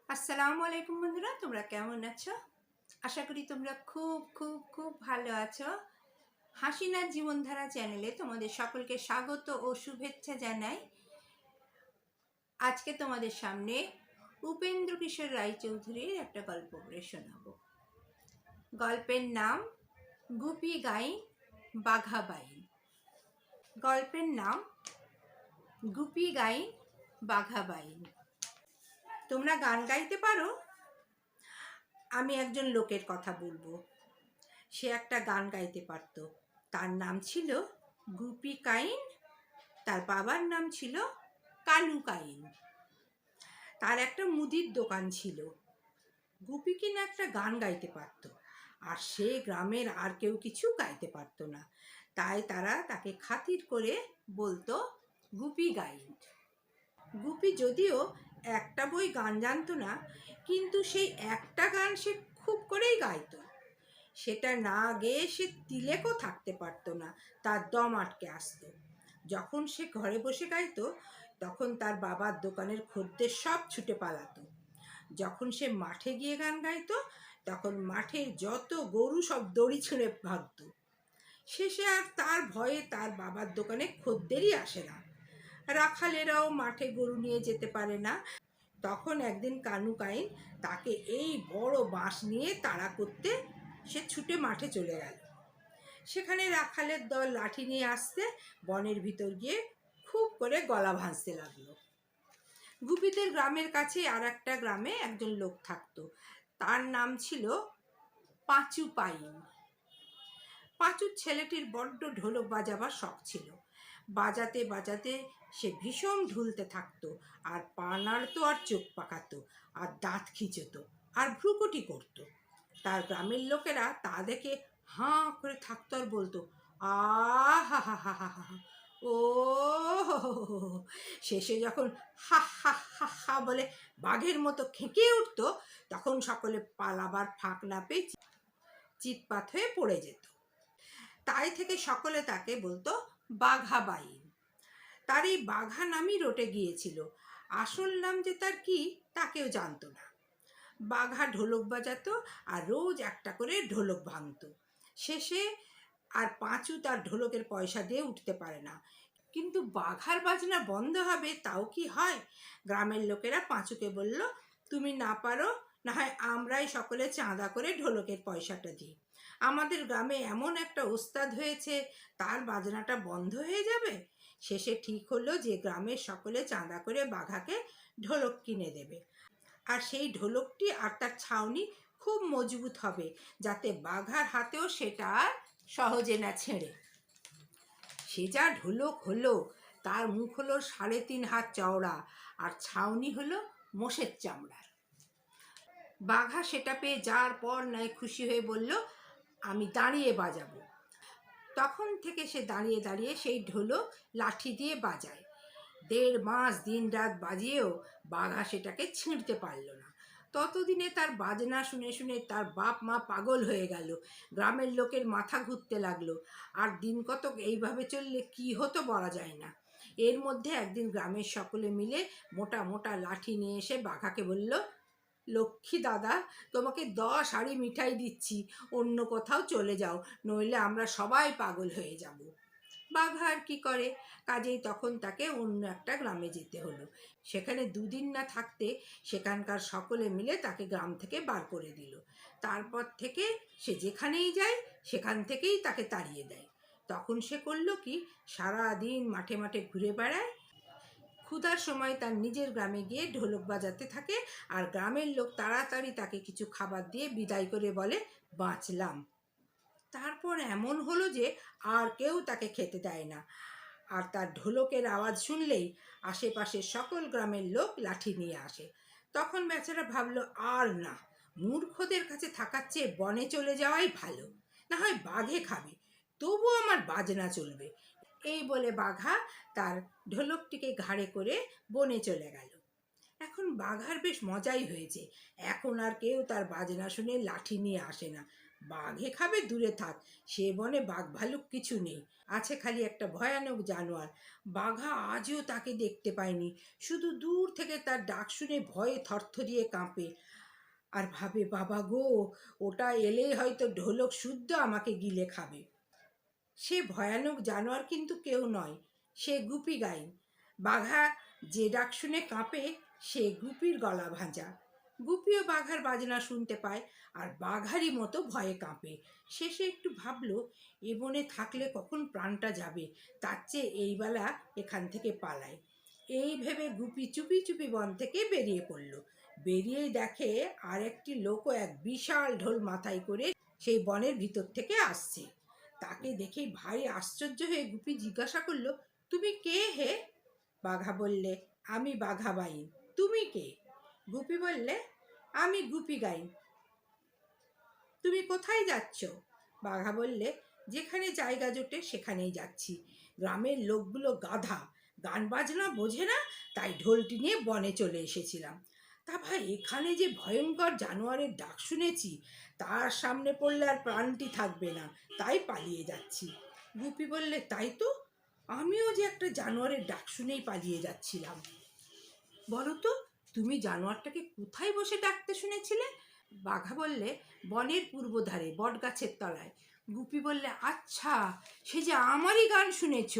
আসসালামু আলাইকুম বন্ধুরা, তোমরা কেমন আছো? আশা করি তোমরা খুব খুব খুব ভালো আছো। হাসিনার জীবনধারা চ্যানেলে তোমাদের সকলকে স্বাগত ও শুভেচ্ছা জানাই। আজকে তোমাদের সামনে উপেন্দ্র কিশোর রায়চৌধুরীর একটা গল্প পড়ে শোনাবো। গল্পের নাম গুপি গাইন বাঘা বাইন। গল্পের নাম গুপি গাইন বাঘা বাইন। তোমরা গান গাইতে পারো? আমি একজন লোকের কথা বলবো। সে একটা গান গাইতে পারত। তার নাম ছিল গুপি কাইন। তার বাবার নাম ছিল কালু কাইন। তার একটা মুদির দোকান ছিল। গুপি কিনা একটা গান গাইতে পারত, আর সে গ্রামের আর কেউ কিছু গাইতে পারত না। তাই তারা তাকে খাতির করে বলতো গুপি গাইন। গুপি যদিও একটা বই গান জানতো না, কিন্তু সেই একটা গান সে খুব করেই গাইতো। সেটা না গেয়ে সে তিলেকও থাকতে পারতো না, তার দম আটকে আসতো। যখন সে ঘরে বসে গাইতো, তখন তার বাবার দোকানের খদ্দের সব ছুটে পালাতো। যখন সে মাঠে গিয়ে গান গাইতো, তখন মাঠের যত গরু সব দড়ি ছিঁড়ে ভাগত। শেষে আর তার ভয়ে তার বাবার দোকানে খদ্দেরই আসে না। রাখালেরাও মাঠে গরু নিয়ে যেতে পারে না। তখন একদিন কানু কাইন তাকে এই বড় বাঁশ নিয়ে তাড়া করতে সে ছুটে মাঠে চলে গেল। সেখানে রাখালের দল লাঠি নিয়ে আসতে বনের ভিতর গিয়ে খুব করে গলা ভাঁজতে লাগলো। গুপিদের গ্রামের কাছে আর একটা গ্রামে একজন লোক থাকতো। তার নাম ছিল পাঁচু পাইন। পাঁচুর ছেলেটির বড্ড ঢোলক বাজাবার শখ ছিল। বাজাতে বাজাতে সে ভীষণ ঢুলতে থাকতো, আর পা নাড়তো, আর চোখ পাকাতো, আর দাঁত খিঁচতো, আর ভ্রুকুটি করতো। তার গ্রামের লোকেরা তা দেখে হাঁ করে থাকতো আর বলতো, আহা হা হা হা হা, ও শেষে যখন হা হা হা হা বলে বাঘের মতো খেঁকিয়ে উঠতো, তখন সকলে পালাবার ফাঁক না পেয়ে চিৎপাত হয়ে পড়ে যেত। তাই থেকে সকলে তাকে বলতো বাঘা বাইন। তার এই বাঘা নামই রটে গিয়েছিল। আসল নাম যে তার কি, তা কেউ জানতো না। বাঘা ঢোলক বাজাতো আর রোজ একটা করে ঢোলক ভাঙতো। শেষে আর পাঁচু তার ঢোলকের পয়সা দিয়ে উঠতে পারে না। কিন্তু বাঘার বাজনা বন্ধ হবে তাও কি হয়? গ্রামের লোকেরা পাঁচুকে বলল, তুমি না পারো, না হয় আমরাই সকলে চাঁদা করে ঢোলকের পয়সাটা দিই। আমাদের গ্রামে এমন একটা ওস্তাদ হয়েছে, তার বাজনাটা বন্ধ হয়ে যাবে। শেষে ঠিক হলো যে গ্রামের সকলে চাঁদা করে বাঘাকে ঢোলক কিনে দেবে। আর সেই ঢোলকটি আর তার ছাউনি খুব মজবুত হবে, যাতে বাঘার হাতেও সেটা আর সহজে না ছেড়ে। সে যা ঢোলক হলো, তার মুখ হলো 3.5 হাত চওড়া, আর ছাউনি হলো মোষের চামড়ার। বাঘা সেটা পেয়ে যার পর নয় খুশি হয়ে বলল, আমি দাঁড়িয়ে বাজাবো। তখন থেকে সে দাঁড়িয়ে দাঁড়িয়ে সেই ঢোলক লাঠি দিয়ে বাজায়। 1.5 মাস দিন রাত বাজিয়েও বাঘা সেটাকে ছিঁড়তে পারল না। ততদিনে তার বাজনা শুনে শুনে তার বাপ মা পাগল হয়ে গেল। গ্রামের লোকের মাথা ঘুরতে লাগলো। আর দিন কতক এইভাবে চললে কি হতো বলা যায় না। এর মধ্যে একদিন গ্রামের সকলে মিলে মোটা মোটা লাঠি নিয়ে এসে বাঘাকে বলল, লক্ষ্মী দাদা, তোমাকে 10 হাঁড়ি মিঠাই দিচ্ছি, অন্য কোথাও চলে যাও, নইলে আমরা সবাই পাগল হয়ে যাব। বাঘা আর কি করে, কাজেই তখন তাকে অন্য একটা গ্রামে যেতে হলো। সেখানে 2 দিন না থাকতে সেখানকার সকলে মিলে তাকে গ্রাম থেকে বার করে দিল। তারপর থেকে সে যেখানেই যায় সেখান থেকেই তাকে তাড়িয়ে দেয়। তখন সে করলো কি, সারা দিন মাঠে মাঠে ঘুরে বেড়ায়। ক্ষুধার সময় তার নিজের গ্রামে গিয়ে ঢোলক বাজাতে থাকে, আর গ্রামের লোক তাড়াতাড়ি তাকে কিছু খাবার দিয়ে বিদায় করে বলে, বাঁচলাম। তারপর এমন হলো যে আর কেউ তাকে খেতে দেয় না। আর তার ঢোলকের আওয়াজ শুনলেই আশেপাশের সকল গ্রামের লোক লাঠি নিয়ে আসে। তখন বেচারা ভাবলো, আর না, মূর্খদের কাছে থাকার চেয়ে বনে চলে যাওয়াই ভালো, না হয় বাঘে খাবে, তবু আমার বাজনা চলবে। এই বলে বাঘা তার ঢোলকটিকে ঘাড়ে করে বনে চলে গেল। এখন বাঘার বেশ মজাই হয়েছে। এখন আর কেউ তার বাজনা শুনে লাঠি নিয়ে আসে না। বাঘে খাবে দূরে থাক, সে বনে বাঘ ভালুক কিছু নেই, আছে খালি একটা ভয়ানক জানোয়ার। বাঘা আজও তাকে দেখতে পায়নি, শুধু দূর থেকে তার ডাক শুনে ভয়ে থরথরিয়ে কাঁপে আর ভাবে, বাবা গো, ওটা এলেই হয়তো ঢোলক শুদ্ধ আমাকে গিলে খাবে। সে ভয়ানক জানোয়ার কিন্তু কেউ নয়, সে গুপি গাইন। বাঘা যে ডাক শুনে কাঁপে, সে গুপির গলা ভাঁজা। গুপিও বাঘার বাজনা শুনতে পায় আর বাঘারই মতো ভয়ে কাঁপে। শেষে একটু ভাবলো, এ বনে থাকলে কখন প্রাণটা যাবে, তার চেয়ে এইবেলা এখান থেকে পালায়। এই ভেবে গুপি চুপি চুপি বন থেকে বেরিয়ে পড়ল। বেরিয়েই দেখে আর একটি লোকও এক বিশাল ঢোল মাথায় করে সেই বনের ভিতর থেকে আসছে। তাকে দেখে ভারী আশ্চর্য হয়ে গুপি জিজ্ঞাসা করলো, তুমি কে হে? বাঘা বললে, আমি বাঘা বাইন। তুমি কে? গুপি বললে, আমি গুপি গাইন। তুমি কোথায় যাচ্ছ? বাঘা বললে, যেখানে জায়গা জোটে সেখানেই যাচ্ছি। গ্রামের লোকগুলো গাধা, গান বাজনা বোঝে না, তাই ঢোলটি নিয়ে বনে চলে এসেছিলাম। তা ভাই, এখানে যে ভয়ঙ্কর জানোয়ারের ডাক শুনেছি, তার সামনে পড়লে আর প্রাণটি থাকবে না, তাই পালিয়ে যাচ্ছি। গুপি বললে, তাই তো, আমিও যে একটা জানোয়ারের ডাক শুনেই পালিয়ে যাচ্ছিলাম। বলো তো, তুমি জানোয়ারটাকে কোথায় বসে ডাকতে শুনেছিলে? বাঘা বললে, বনের পূর্ব ধারে বটগাছের তলায়। গুপি বললে, আচ্ছা, সে যে আমারই গান শুনেছ,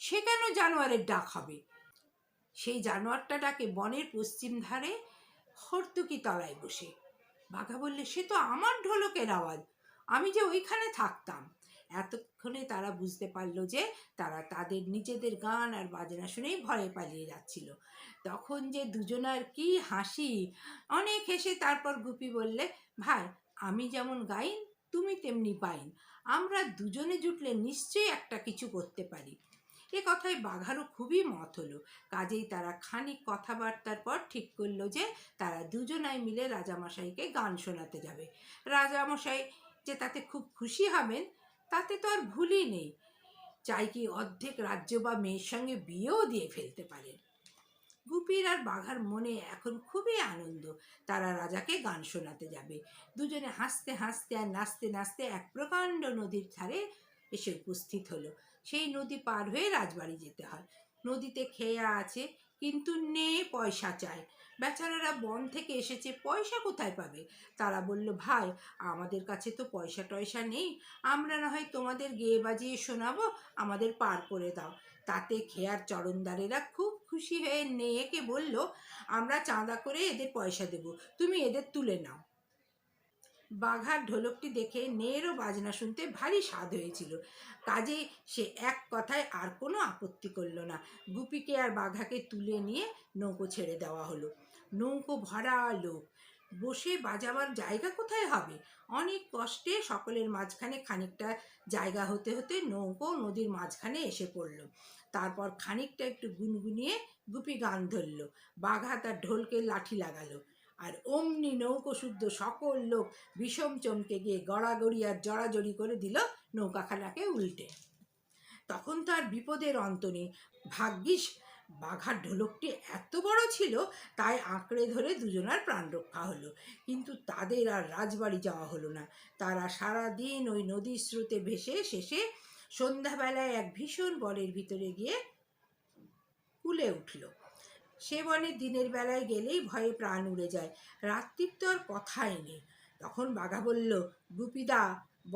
সে কেন জানোয়ারের ডাক হবে? সেই জানোয়ারটা ডাকে বনের পশ্চিম ধারে হর্তুকি তলায় বসে। বাঘা বললে, সে তো আমার ঢোলকের আওয়াজ, আমি যে ওইখানে থাকতাম। এতক্ষণে তারা বুঝতে পারলো যে তারা তাদের নিজেদের গান আর বাজনা শুনেই ভয়ে পালিয়ে যাচ্ছিল। তখন যে দুজনার কি হাসি! অনেক হেসে তারপর গুপি বললে, ভাই, আমি যেমন গাইন, তুমি তেমনি বাইন, আমরা দুজনে জুটলে নিশ্চয়ই একটা কিছু করতে পারি। এ কথায় বাঘারও খুবই মত হলো। কাজেই তারা খানিক কথাবার্তার পর ঠিক করলো যে তারা দুজনাই মিলে রাজামশাইকে গান শোনাতে যাবে। রাজামশাই যে তাতে খুব খুশি হবেন, তাতে তো আর ভুলই নেই। চাই কি অর্ধেক রাজ্য বা মেয়ের সঙ্গে বিয়েও দিয়ে ফেলতে পারেন। গুপির আর বাঘার মনে এখন খুবই আনন্দ, তারা রাজাকে গান শোনাতে যাবে। দুজনে হাসতে হাসতে আর নাচতে নাচতে এক প্রকাণ্ড নদীর ধারে এসে উপস্থিত হলো। সেই নদী পার হয়ে রাজবাড়ি যেতে হয়। নদীতে খেয়া আছে, কিন্তু নে পয়সা চায়। বেচারারা বন থেকে এসেছে, পয়সা কোথায় পাবে? তারা বলল, ভাই, আমাদের কাছে তো পয়সা টয়সা নেই, আমরা না হয় তোমাদের গেয়ে বাজিয়ে শোনাবো, আমাদের পার করে দাও। তাতে খেয়ার চরণদারেরা খুব খুশি হয়ে নেয়েকে বলল, আমরা চাঁদা করে এদের পয়সা দেব, তুমি এদের তুলে নাও। বাঘার ঢোলকটি দেখে নেয়েরও বাজনা শুনতে ভারী স্বাদ হয়েছিল, কাজেই সে এক কথায় আর কোনো আপত্তি করল না। গুপিকে আর বাঘাকে তুলে নিয়ে নৌকো ছেড়ে দেওয়া হলো। নৌকো ভরা লোক, বসে বাজাবার জায়গা কোথায় হবে? অনেক কষ্টে সকলের মাঝখানে খানিকটা জায়গা হতে হতে নৌকো নদীর মাঝখানে এসে পড়ল। তারপর খানিকটা একটু গুনগুনিয়ে গুপি গান ধরল, বাঘা তার ঢোলকে লাঠি লাগালো, আর অমনি নৌকো শুদ্ধ সকল লোক বিষম চমকে গিয়ে গড়াগড়ি আর জড়াজড়ি করে দিল নৌকাখানাকে উল্টে। তখন তো আর বিপদের অন্ত নেই। ভাগ্যিস বাঘার ঢোলকটি এত বড় ছিল, তাই আঁকড়ে ধরে দুজনার প্রাণ রক্ষা হলো। কিন্তু তাদের আর রাজবাড়ি যাওয়া হলো না। তারা সারা দিন ওই নদীর স্রোতে ভেসে শেষে সন্ধ্যাবেলায় এক ভীষণ বনের ভিতরে গিয়ে কুলে উঠল। সে বনে দিনের বেলায় গেলেই ভয়ে প্রাণ উড়ে যায়, রাত্রির তো আর কথাই নেই। তখন বাঘা বলল, গুপিদা,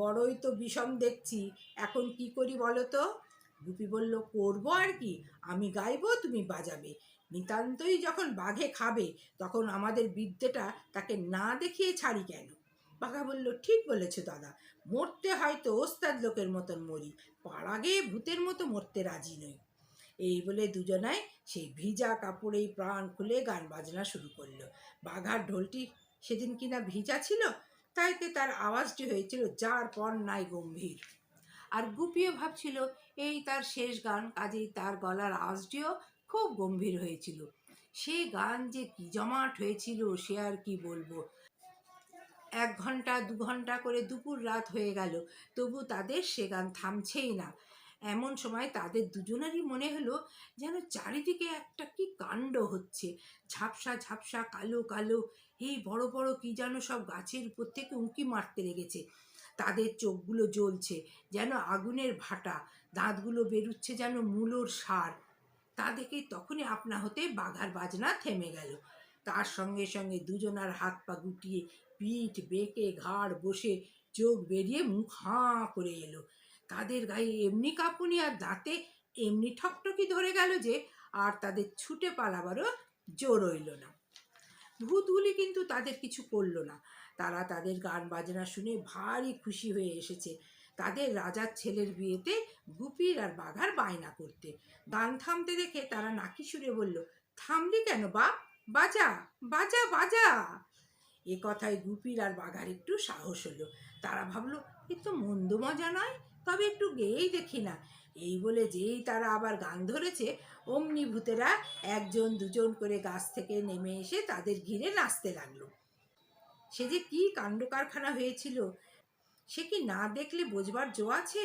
বড়ই তো বিষম দেখছি, এখন কি করি বলো তো? গুপি বলল, করবো আর কি, আমি গাইবো, তুমি বাজাবে। নিতান্তই যখন বাঘে খাবে, তখন আমাদের বিদ্যেটা তাকে না দেখিয়ে ছাড়ি কেন? বাঘা বলল, ঠিক বলেছ দাদা, মরতে হয়তো ওস্তাদ লোকের মতন মরি, পাড়াগে ভূতের মতো মরতে রাজি নই। এই বলে দুজনায় সেই ভিজা কাপড়েই প্রাণ খুলে গান বাজনা শুরু করলো। বাঘার ঢোলটি সেদিন কিনা ভিজা ছিল, তাইতে তার আওয়াজটি হয়েছিল যার পর নাই গম্ভীর। আর গুপিও ভাবছিল এই তার শেষ গান, কাজেই তার গলার আওয়াজটিও খুব গম্ভীর হয়েছিল। সে গান যে কি জমাট হয়েছিল সে আর কি বলবো। 1 ঘন্টা 2 ঘন্টা করে দুপুর রাত হয়ে গেল, তবু তাদের সে গান থামছেই না। এমন সময় তাদের দুজনেরই মনে হলো যেন চারিদিকে একটা কি কাণ্ড হচ্ছে। ঝাপসা ঝাপসা কালো কালো এই বড় বড় কি যেন সব গাছের উপর থেকে উঁকি মারতে লেগেছে। তাদের চোখগুলো জ্বলছে যেন আগুনের ভাটা, দাঁতগুলো বেরুচ্ছে যেন মূলোর সার। তা দেখেই তখনই আপনা হতে বাঘার বাজনা থেমে গেল। তার সঙ্গে সঙ্গে দুজনার হাত পা গুটিয়ে, পিঠ বেঁকে, ঘাড় বসে, চোখ বেরিয়ে মুখ হাঁ করে এলো। তাদের গায়ে এমনি কাঁপুনি আর দাঁতে এমনি ঠকঠকি ধরে গেল যে আর তাদের ছুটে পালাবারও জোর রইল না। ভূতগুলি কিন্তু তাদের কিছু করলো না। তারা তাদের গান বাজনা শুনে ভারী খুশি হয়ে এসেছে তাদের রাজার ছেলের বিয়েতে গুপির আর বাঘার বায়না করতে। গান থামতে দেখে তারা নাকি সুরে বলল, থামলি কেন বাপ, বাজা বাজা বাজা। এ কথায় গুপির আর বাঘার একটু সাহস হলো। তারা ভাবলো, এ তো মন্দ মজা নয়, তবে একটু গেয়েই দেখি না। এই বলে যেই তারা আবার গান ধরেছে, অমনি ভূতেরা একজন দুজন করে গাছ থেকে নেমে এসে তাদের ঘিরে নাচতে লাগলো। সে যে কি কাণ্ড কারখানা হয়েছিল, সে কি না দেখলে বোঝবার জো আছে?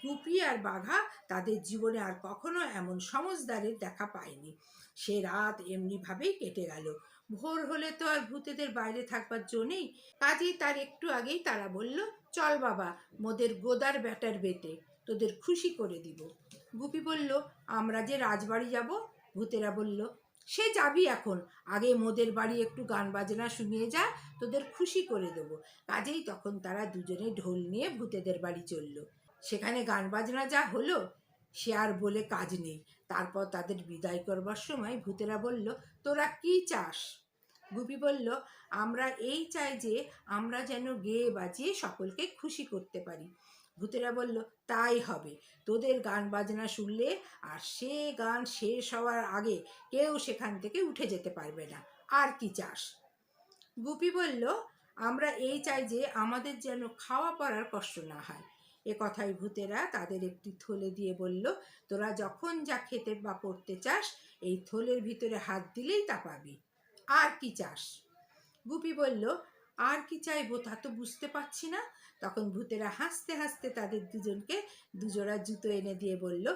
গুপি আর বাঘা তাদের জীবনে আর কখনো এমন সমজদারের দেখা পায়নি। সে রাত এমনিভাবেই কেটে গেল। ভোর হলে তো আর ভূতেদের বাইরে থাকবার জো নেই। কাজেই তার একটু আগেই তারা বলল, চল বাবা, মোদের গোদার ব্যাটার বেটে, তোদের খুশি করে দিব। গুপি বলল, আমরা যে রাজবাড়ি যাব। ভূতেরা বলল, সে যাবি এখন, আগে মোদের বাড়ি একটু গান বাজনা শুনিয়ে যা, তোদের খুশি করে দেব। কাজেই তখন তারা দুজনে ঢোল নিয়ে ভূতেদের বাড়ি চলল। সেখানে গান বাজনা যা হলো সে আর বলে কাজ নেই। তারপর তাদের বিদায় করবার সময় ভূতেরা বলল, তোরা কি চাস? গুপি বলল, আমরা এই চাই যে আমরা যেন গেয়ে বাজিয়ে সকলকে খুশি করতে পারি। ভূতেরা বলল, তাই হবে। তোদের গান বাজনা শুনলে আর সে গান শেষ হওয়ার আগে কেউ সেখান থেকে উঠে যেতে পারবে না। আর কি চাস? গুপি বলল, আমরা এই চাই যে আমাদের যেন খাওয়া পরার কষ্ট না হয়। এ কথায় ভূতেরা তাদের একটি থলে দিয়ে বলল, তোরা যখন যা খেতে বা পড়তে চাস এই থলের ভিতরে হাত দিলেই তা পাবি। আর কি চাস? গুপি বলল, আর কি চাইবো তা তো বুঝতে পারছি না। তখন ভূতেরা হাসতে হাসতে তাদের দুজনকে দুজোড়া জুতো এনে দিয়ে বলল,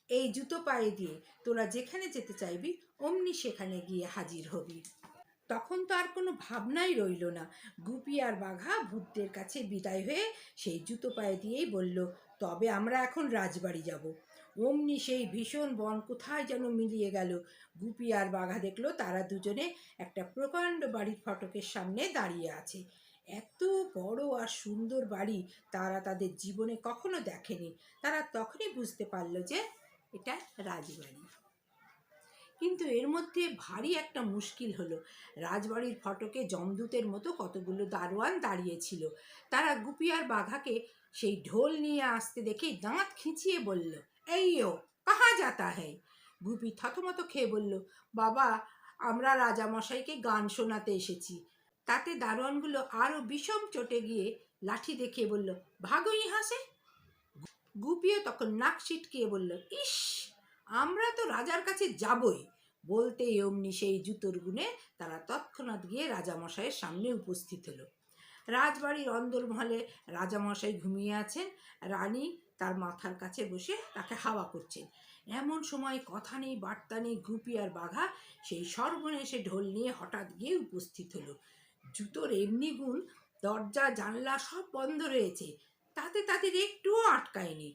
এই জুতো পায়ে দিয়ে তোরা যেখানে যেতে চাইবি অমনি সেখানে গিয়ে হাজির হবি। তখন তো আর কোনো ভাবনাই রইল না। গুপি আর বাঘা ভূতদের কাছে বিদায় হয়ে সেই জুতো পায়ে দিয়েই বলল, তবে আমরা এখন রাজবাড়ি যাব। অমনি সেই ভীষণ বন কোথায় যেন মিলিয়ে গেল। গুপি আর বাঘা দেখলো তারা দুজনে একটা প্রকাণ্ড বাড়ির ফটকের সামনে দাঁড়িয়ে আছে। এত বড় আর সুন্দর বাড়ি তারা তাদের জীবনে কখনো দেখেনি। তারা তখনই বুঝতে পারলো যে এটা রাজবাড়ি। কিন্তু এর মধ্যে ভারী একটা মুশকিল হলো। রাজবাড়ির ফটকে যমদূতের মতো কতগুলো দারোয়ান দাঁড়িয়েছিল। তারা গুপি আর বাঘাকে সেই ঢোল নিয়ে আসতে দেখে দাঁত খিঁচিয়ে বলল, এই ও কাহা যাতা হ্যায়? গুপি থতমত খেয়ে বলল, বাবা, আমরা রাজামশাইকে গান শোনাতে এসেছি। তাতে দারোয়ানগুলো আরও বিষম চটে গিয়ে লাঠি দেখিয়ে বলল, ভাগো ইহা সে। গুপিও তখন নাক ছিটকিয়ে বলল, ইস, আমরা তো রাজার কাছে যাবই। বলতেই অমনি সেই জুতোর গুণে তারা তৎক্ষণাৎ গিয়ে রাজামশাইয়ের সামনে উপস্থিত হলো। রাজবাড়ির অন্দরমহলে রাজামশাই ঘুমিয়ে আছেন। রানী তার মাথার কাছে বসে তাকে হাওয়া করছেন। এমন সময় কথা নেই বার্তা নেই, গুপি আর বাঘা সেই সর্বনেশে ঢোল নিয়ে হঠাৎ গিয়ে উপস্থিত হলো। জুতোর এমনি গুণ, দরজা জানলা সব বন্ধ রয়েছে, তাতে তাদের একটুও আটকায়নি।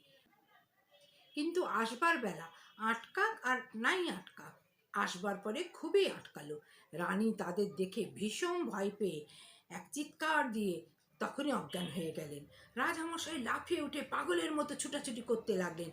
কিন্তু আসবার বেলা আটকাক আর নাই আটকাক, আসবার পরে খুবই আটকালো। রানী তাদের দেখে ভীষণ ভয় পেয়ে এক চিৎকার দিয়ে তখনই অজ্ঞান হয়ে গেলেন। রাজামশাই লাফিয়ে উঠে পাগলের মতো ছুটাছুটি করতে লাগলেন।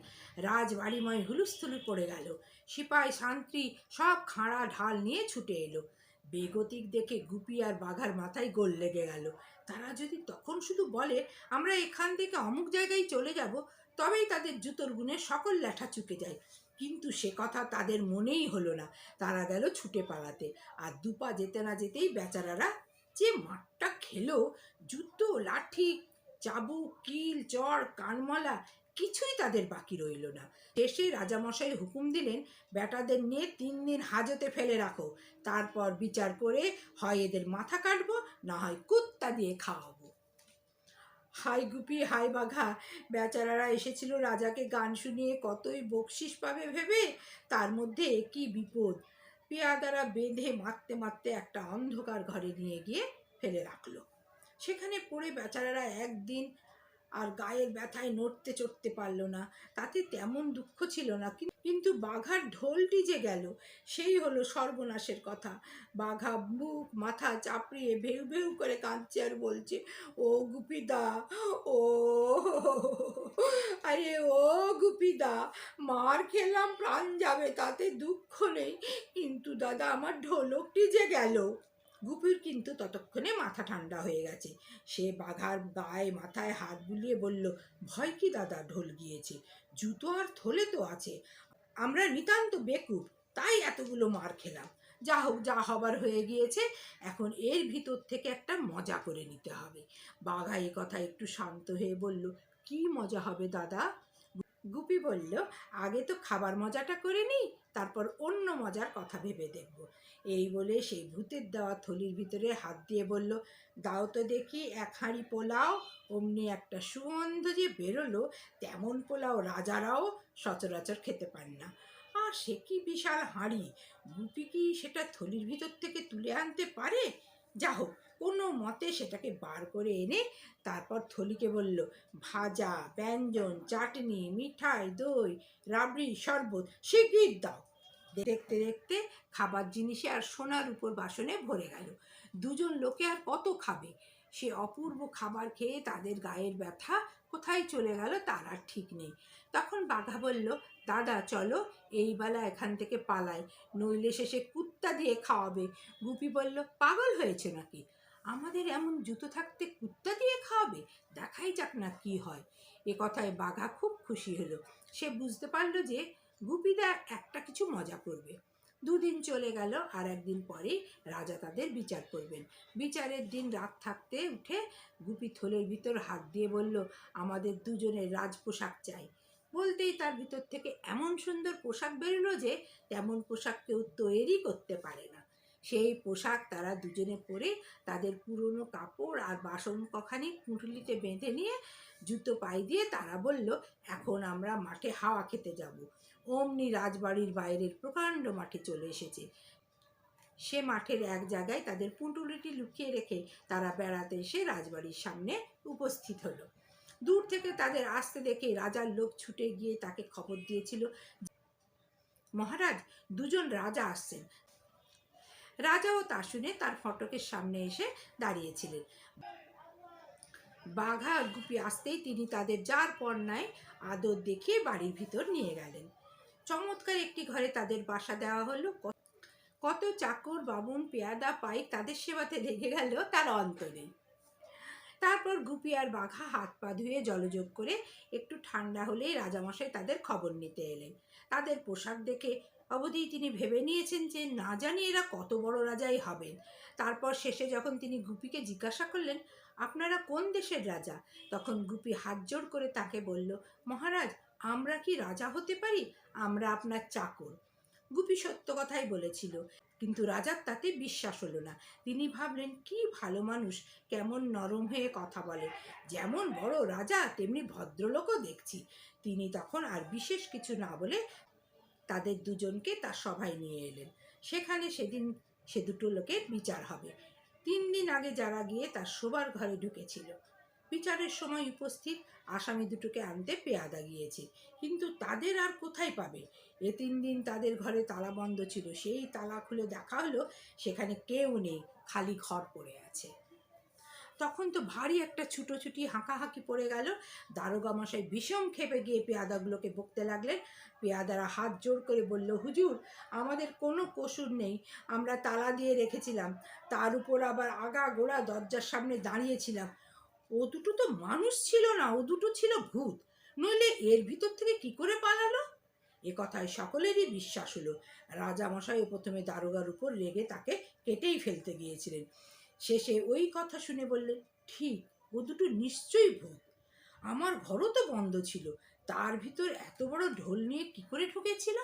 রাজবাড়িময় হুলস্থুল পড়ে গেল। সিপাই শান্তি সব খাঁড়া ঢাল নিয়ে ছুটে এলো। বেগতিক দেখে গুপি আর বাঘার মাথায় গোল লেগে গেল। তারা যদি তখন শুধু বলে, আমরা এখান থেকে অমুক জায়গায় চলে যাব, তবেই তাদের জুতোর গুণে সকল ল্যাঠা চুকে যায়। কিন্তু সে কথা তাদের মনেই হলো না। তারা গেল ছুটে পালাতে। আর দুপা যেতে না যেতেই বেচারারা যে মারটা খেলো, জুতো, লাঠি, চাবুক, কিল, চড়, কানমালা, কিছুই তাদের বাকি রইল না। শেষে রাজামশাই হুকুম দিলেন, বেটাদের নিয়ে 3 দিন হাজতে ফেলে রাখো, তারপর বিচার করে হয় এদের মাথা কাটবো, না হয় কুত্তা দিয়ে খাওয়াবো। হাই গুপি, হাই বাঘা, বেচারারা এসেছিল রাজাকে গান শুনিয়ে কতই বকশিস পাবে ভেবে, তার মধ্যে একই বিপদ। পেয়াদারা বেঁধে মারতে মারতে একটা অন্ধকার ঘরে নিয়ে গিয়ে ফেলে রাখলো। সেখানে পড়ে বেচারারা একদিন আর গায়ের ব্যথায় নড়তে চড়তে পারল না। তাতে তেমন দুঃখ ছিল না, কিন্তু বাঘার ঢোলটি যে গেল সেই হলো সর্বনাশের কথা। বাঘা মুখ মাথা চাপড়িয়ে ভেউ ভেউ করে কাঁদছে আর বলছে, ও গুপিদা, ও আরে ও গুপিদা, মার খেলাম প্রাণ যাবে তাতে দুঃখ নেই, কিন্তু দাদা আমার ঢোলকটি যে গেল। গুপির কিন্তু ততক্ষণে মাথা ঠান্ডা হয়ে গেছে। সে বাঘার গায়ে মাথায় হাত বুলিয়ে বলল, ভয় কি দাদা, ঢোল গিয়েছে, জুতো আর থলে তো আছে, আমরা নিতান্ত বেকুব, তাই এতগুলো মার খেলাম। যা হোক, যা হবার হয়ে গিয়েছে, এখন এর ভিতর থেকে একটা মজা করে নিতে হবে। বাঘা এ কথা একটু শান্ত হয়ে বলল, কি মজা হবে দাদা? গুপি বলল, আগে তো খাবার মজাটা করে নিই, তারপর অন্য মজার কথা ভেবে দেখব। এই বলে সেই ভূতের দেওয়া থলির ভিতরে হাত দিয়ে বলল, দাও তো দেখি এক হাঁড়ি পোলাও। অমনি একটা সুগন্ধ যে বেরোলো, তেমন পোলাও রাজারাও সচরাচর খেতে পান না। আর সে কি বিশাল হাঁড়ি! গুপি কি সেটা থলির ভিতর থেকে তুলে আনতে পারে? যা হোক, কোনো মতে সেটাকে বার করে এনে তারপর থলিকে বলল, ভাজা, ব্যঞ্জন, চাটনি, মিঠাই, দই, রাবড়ি, শরবত শিগগির দাও। দেখতে দেখতে খাবার জিনিসে আর সোনার উপর বাসনে ভরে গেল। দুজন লোকে আর কত খাবে? সে অপূর্ব খাবার খেয়ে তাদের গায়ের ব্যথা কোথায় চলে গেল তার আর ঠিক নেই। তখন বাঘা বলল, দাদা চলো এই বেলা এখান থেকে পালাই, নইলে শেষে কুত্তা দিয়ে খাওয়াবে। গুপি বলল, পাগল হয়েছে নাকি? আমাদের এমন জুতো থাকতে কুত্তা দিয়ে খাওয়াবে? দেখাই যাক না কি হয়। এ কথায় বাঘা খুব খুশি হলো। সে বুঝতে পারল যে গুপিদা একটা কিছু মজা করবে। দুদিন চলে গেল, আর একদিন পরে রাজা তাদের বিচার করবেন। বিচারের দিন রাত থাকতে উঠে গুপি থলের ভিতর হাত দিয়ে বলল, আমাদের দুজনের রাজ পোশাক চাই। বলতেই তার ভিতর থেকে এমন সুন্দর পোশাক বেরোলো যে তেমন পোশাক কেউ তৈরি করতে পারে না। সেই পোশাক তারা দুজনে পরে তাদের পুরনো কাপড় আর বাসন কখানি পুঁটুলিতে বেঁধে নিয়ে জুতো পায়ে দিয়ে তারা বলল, এখন আমরা মাঠে হাওয়া খেতে যাব। অমনি রাজবাড়ির বাইরের প্রকাণ্ড মাঠে চলে এসেছে। সে মাঠের এক জায়গায় তাদের পুঁটুলিটি লুকিয়ে রেখে তারা বেড়াতে এসে রাজবাড়ির সামনে উপস্থিত হলো। দূর থেকে তাদের আসতে দেখে রাজার লোক ছুটে গিয়ে তাকে খবর দিয়েছিল, মহারাজ, দুজন রাজা আসছেন। রাজাও তা শুনে তার ফটকের সামনে এসে দাঁড়িয়েছিলেন। বাঘা আর গুপি আসতেই তিনি তাদের যার পর নাই আদর দেখিয়ে বাড়ির ভিতর নিয়ে গেলেন। চমৎকার একটি ঘরে তাদের বাসা দেওয়া হলো। কত চাকর, বামুন, পেয়াদা, পাইক তাদের সেবাতে লেগে গেল তার অন্ত নেই। তারপর গুপি আর বাঘা হাত পা ধুয়ে জলযোগ করে একটু ঠান্ডা হলেই রাজামশাই তাদের খবর নিতে এলেন। তাদের পোশাক দেখে অবধি তিনি ভেবে নিয়েছেন যে না জানি এরা কত বড় রাজাই হবেন। তারপর শেষে যখন তিনি গুপিকে জিজ্ঞাসা করলেন, আপনারা কোন দেশের রাজা? তখন গুপি হাত জোড় করে তাকে বলল, মহারাজ, আমরা কি রাজা হতে পারি? আমরা আপনার চাকর। গুপি সত্য কথাই বলেছিল, কিন্তু রাজার তাতে বিশ্বাস হলো না। তিনি ভাবলেন, কি ভালো মানুষ, কেমন নরম হয়ে কথা বলে, যেমন বড় রাজা তেমনি ভদ্রলোকও দেখছি। তিনি তখন আর বিশেষ কিছু না বলে তাদের দুজনকে তার সভায় নিয়ে এলেন। সেখানে সেদিন সে দুটো লোকের বিচার হবে। 3 দিন আগে যারা গিয়ে তার শোবার ঘরে ঢুকেছিল। বিচারের সময় উপস্থিত আসামি দুটোকে আনতে পেয়াদা গিয়েছে, কিন্তু তাদের আর কোথায় পাবে? এ 3 দিন তাদের ঘরে তালা বন্ধ ছিল, সেই তালা খুলে দেখা হলো সেখানে কেউ নেই, খালি ঘর পড়ে আছে। তখন তো ভারী একটা ছুটোছুটি হাঁকাহাঁকি পড়ে গেল। দারোগা মশাই ভীষণ খেপে গিয়ে পেয়াদাগুলোকে বকতে লাগলেন। পেয়াদারা হাত জোড় করে বলল, হুজুর, আমাদের কোনো কসুর নেই, আমরা তালা দিয়ে রেখেছিলাম, তার উপর আবার আগা গোড়া দরজার সামনে দাঁড়িয়েছিলাম। ও দুটো তো মানুষ ছিল না, ও দুটো ছিল ভূত, নইলে এর ভিতর থেকে কি করে পালালো? এ কথায় সকলেরই বিশ্বাস হলো। রাজামশাই প্রথমে দারোগার উপর রেগে তাকে কেটেই ফেলতে গিয়েছিলেন। শেষে ওই কথা শুনে বললেন, ঠিক, ও দুটো নিশ্চয়ই ভূত। আমার ঘরও তো বন্ধ ছিল, তার ভিতর এত বড় ঢোল নিয়ে কি করে ঢুকেছিল?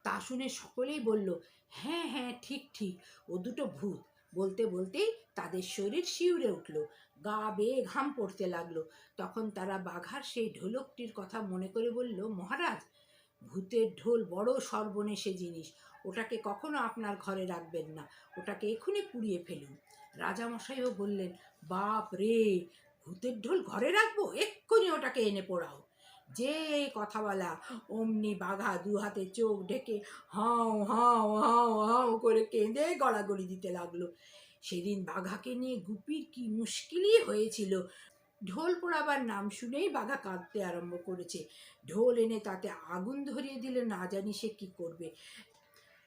তা শুনে সকলেই বলল, হ্যাঁ হ্যাঁ, ঠিক ঠিক, ও দুটো ভূত। বলতে বলতেই তাদের শরীর শিউরে উঠল, গা বেয়ে ঘাম পড়তে লাগলো। তখন তারা বাঘার সেই ঢোলকটির কথা মনে করে বলল, মহারাজ, ভূতের ঢোল বড় সর্বনেশে জিনিস, ওটাকে কখনো আপনার ঘরে রাখবেন না, ওটাকে এক্ষুনি পুড়িয়ে ফেলুন। রাজামশাইও বললেন, বাপ রে, ভূতের ঢোল ঘরে রাখবো, এক্ষুনি ওটাকে এনে পোড়াও। যে কথা বলা অমনি বাঘা দু হাতে চোখ ঢেকে হাও হাও হাও হাও করে কেঁদে গড়াগড়ি দিতে লাগলো। সেদিন বাঘাকে নিয়ে গুপির কি মুশকিলই হয়েছিল। ঢোল পোড়াবার নাম শুনেই বাঘা কাঁদতে আরম্ভ করেছে। ঢোল এনে তাতে আগুন ধরিয়ে দিলে না জানি সে কি করবে।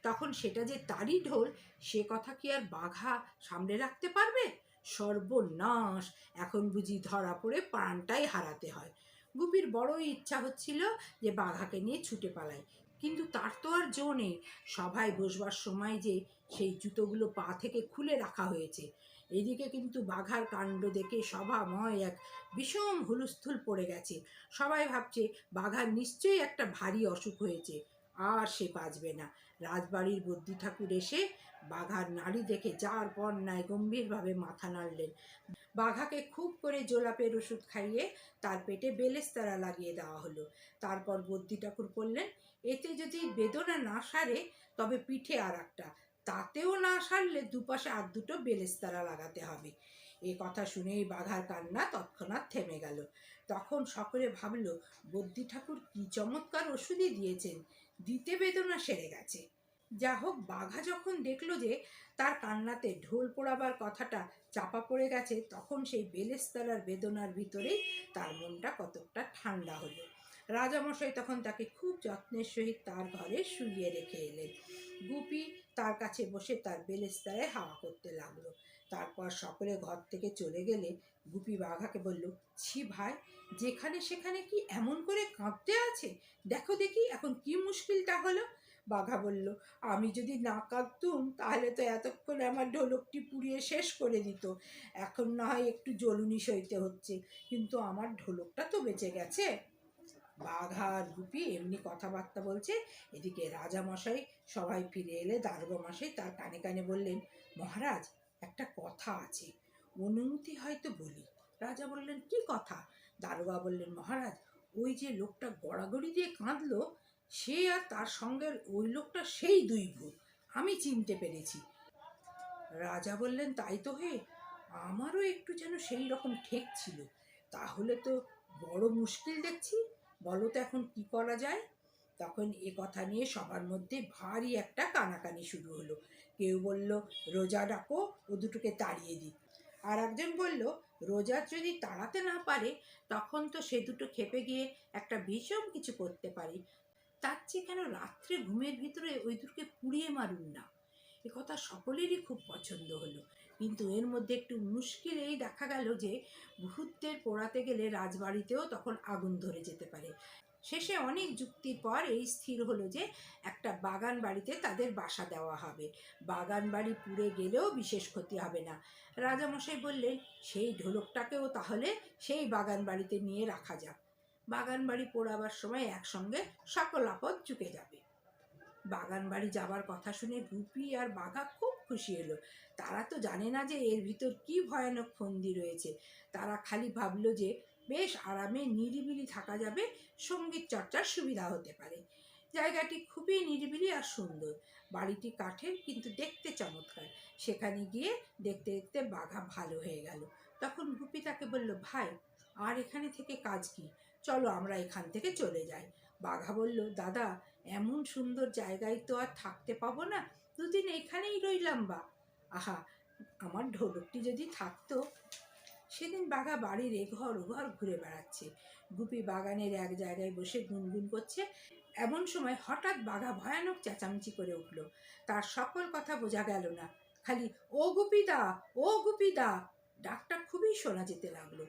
তখন সেটা যে তারই ঢোল, সে কথা কি আর বাঘা সামনে রাখতে পারবে? সর্বনাশ, এখন বুঝি ধরা পড়ে প্রাণটাই হারাতে হয়। গুপির বড়ই ইচ্ছা হচ্ছিল যে বাঘাকে নিয়ে ছুটে পালায়, কিন্তু তার তো আর জো নেই। সভায় বসবার সময় যে সেই জুতোগুলো পা থেকে খুলে রাখা হয়েছে। এদিকে কিন্তু বাঘার কাণ্ড দেখে সভাময় এক বিষম হুলস্থুল পড়ে গেছে। সবাই ভাবছে বাঘার নিশ্চয়ই একটা ভারী অসুখ হয়েছে, আর সে বাঁচবে না। রাজবাড়ির বদ্যি ঠাকুর এসে বাঘার নাড়ি দেখে যার পর নাই গম্ভীরভাবে মাথা নাড়লেন। বাঘাকে খুব করে জোলাপের ওষুধ খাইয়ে তার পেটে বেলেস্তারা লাগিয়ে দেওয়া হলো। তারপর বদ্যি ঠাকুর বললেন, এতে যদি বেদনা না সারে তবে পিঠে আর একটা, তাতেও না সারলে দুপাশে আর দুটো বেলেস্তারা লাগাতে হবে। এ কথা শুনেই বাঘার কান্না তৎক্ষণাৎ থেমে গেল। তখন সকলে ভাবল, বদ্যি ঠাকুর কি চমৎকার ওষুধই দিয়েছেন, দিতে বেদনা সেরে গেছে। যা হোক, বাঘা যখন দেখলো যে তার কান্নাতে ঢোল পোড়াবার কথাটা চাপা পড়ে গেছে, তখন সেই বেলেস্তারার বেদনার ভিতরেই তার মনটা কতকটা ঠান্ডা হলো। রাজামশাই তখন তাকে খুব যত্নের সহিত তার ঘরে শুইয়ে রেখে এলেন। গুপি তার কাছে বসে তার বেলেস্তারায় হাওয়া করতে লাগলো। তারপর সকলে ঘর থেকে চলে গেলে গুপি বাঘাকে বলল, ছি ভাই, যেখানে সেখানে কি এমন করে কাঁদতে আছে? দেখো দেখি এখন কি মুশকিলটা হলো। বাঘা বলল, আমি যদি না কাঁদতুম তাহলে তো এতক্ষণ আমার ঢোলকটি পুড়িয়ে শেষ করে দিত। এখন না হয় একটু জ্বলুনি সইতে হচ্ছে, কিন্তু আমার ঢোলকটা তো বেঁচে গেছে। বাঘা আর গুপি এমনি কথাবার্তা বলছে, এদিকে রাজামশাই সবাই ফিরে এলে দারোগামশাই তার কানে কানে বললেন, মহারাজ, একটা কথা আছে, অনুমতি হয়তো বলি। রাজা বললেন, কি কথা? দারোগা বললেন, মহারাজ, ওই যে লোকটা গড়াগড়ি দিয়ে কাঁদলো, সে আর তার সঙ্গে ওই লোকটা সেই দুই ভূত, আমি চিনতে পেরেছি। রাজা বললেন, তাই তো হে, আমারও একটু যেন সেই রকম ঠেকছিল। তাহলে তো বড় মুশকিল দেখছি, বলো তো এখন কি করা যায়? তখন এ কথা নিয়ে সবার মধ্যে ভারী একটা কানাকানি শুরু হলো। কেউ বলল, রোজা ডাকো, ও দুটোকে তাড়িয়ে দিই। আর একজন বলল, রোজা যদি তাড়াতে না পারে তখন তো সে দুটো খেপে গিয়ে একটা ভীষণ কিছু করতে পারি, তার চেয়ে কেন রাত্রে ঘুমের ভিতরে ওই দুটোকে পুড়িয়ে মারুন না। এ কথা সকলেরই খুব পছন্দ হলো, কিন্তু এর মধ্যে একটু মুশকিল এই দেখা গেল যে ভূতদের পোড়াতে গেলে রাজবাড়িতেও তখন আগুন ধরে যেতে পারে। শেষে অনেক যুক্তির পর এই স্থির হলো যে একটা বাগান বাড়িতে তাদের বাসা দেওয়া হবে। বাগান বাড়ি পুড়ে গেলেও বিশেষ ক্ষতি হবে না। রাজামশাই বললেন, সেই ঢোলকটাকেও তাহলে সেই বাগান বাড়িতে নিয়ে রাখা যাক। বাগান বাড়ি পোড়াবার সময় একসঙ্গে সকল আপদ চুকে যাবে। বাগান বাড়ি যাবার কথা শুনে গুপি আর বাঘা খুব খুশি হলো। তারা তো জানে না যে এর ভিতর কি ভয়ানক ফন্দি রয়েছে। তারা খালি ভাবলো যে বেশ আরামে নিরিবিলি থাকা যাবে, সঙ্গীত চর্চার সুবিধা হতে পারে। জায়গাটি খুবই নিরিবিলি আর সুন্দর। বাড়িটি কাঠের, কিন্তু দেখতে চমৎকার। সেখানে গিয়ে দেখতে দেখতে বাঘা ভালো হয়ে গেল। তখন গুপি তাকে বলল, ভাই, আর এখানে থেকে কাজ কি, চলো আমরা এখান থেকে চলে যাই। বাঘা বলল, দাদা, এমন সুন্দর জায়গায় তো আর থাকতে পাবো না, দুদিন এখানেই রইলাম বা। আহা, আমার ঢোলকটি যদি থাকতো। সেদিন বাঘা বাড়ির এঘর ওঘর ঘুরে বেড়াচ্ছে। গুপি বাগানের এক জায়গায় বসে গুনগুন করছে। এমন সময় হঠাৎ বাঘা ভয়ানক চেঁচামেচি করে উঠল। তার সকল কথা বোঝা গেল না, খালি ও গুপিদা, ও গুপিদা ডাকটা খুবই শোনা যেতে লাগলো।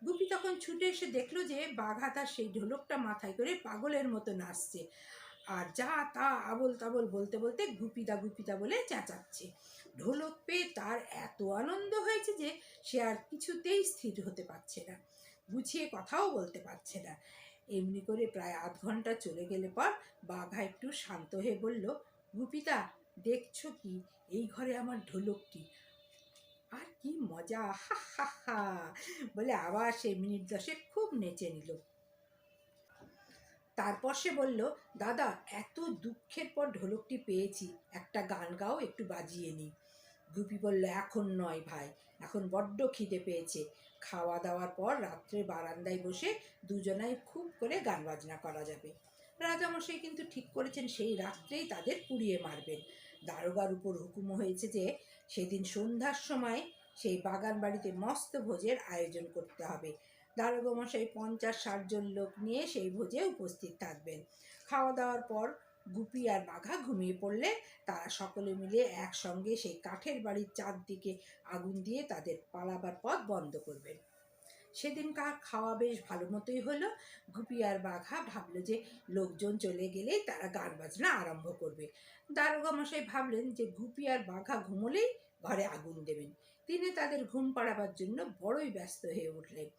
গুপি তখন ছুটে এসে দেখলো যে বাঘা তার সেই ঢোলকটা মাথায় করে পাগলের মতো নাচছে, আর যা তা আবোল তাবোল বলতে বলতে গুপিদা গুপিদা বলে চেঁচাচ্ছে। ঢোলক পেয়ে তার এত আনন্দ হয়েছে যে সে আর কিছুতেই স্থির হতে পারছে না, গুছিয়ে কথাও বলতে পারছে না। এমনি করে প্রায় আধ ঘন্টা চলে গেলে পর বাঘা একটু শান্ত হয়ে বলল, গুপিদা, দেখছো কি, এই ঘরে আমার ঢোলকটি, আর কি মজা, হা হা হা বলে আবার সে মিনিট 10 খুব নেচে নিল। তারপর সে বলল, দাদা, এত দুঃখের পর ঢোলকটি পেয়েছি, একটা গান গাও, একটু বাজিয়ে নিই। গুপি বলল, এখন নয় ভাই, এখন বড্ড খিদে পেয়েছে। খাওয়া দাওয়ার পর রাত্রে বারান্দায় বসে দুজনায় খুব করে গান বাজনা করা যাবে। রাজামশাই কিন্তু ঠিক করেছেন সেই রাত্রেই তাদের পুড়িয়ে মারবেন। দারোগার উপর হুকুম হয়েছে যে সেদিন সন্ধ্যার সময় সেই বাগান বাড়িতে মস্ত ভোজের আয়োজন করতে হবে। দারোগা মশাই 50-60 জন লোক নিয়ে সেই ভোজে উপস্থিত থাকবেন। খাওয়া দাওয়ার পর গুপি আর বাঘা ঘুমিয়ে পড়লে তারা সকলে মিলে একসঙ্গে সেই কাঠের বাড়ির চারদিকে আগুন দিয়ে তাদের পালাবার পথ বন্ধ করবেন। সেদিনকার খাওয়া বেশ ভালো মতোই হলো। গুপি আর বাঘা ভাবলো যে লোকজন চলে গেলেই তারা গান বাজনা আরম্ভ করবে। দারোগা মশাই ভাবলেন যে গুপি আর বাঘা ঘুমোলেই ঘরে আগুন দেবেন। তিনি তাদের ঘুম পাড়াবার জন্য বড়ই ব্যস্ত হয়ে উঠলেন।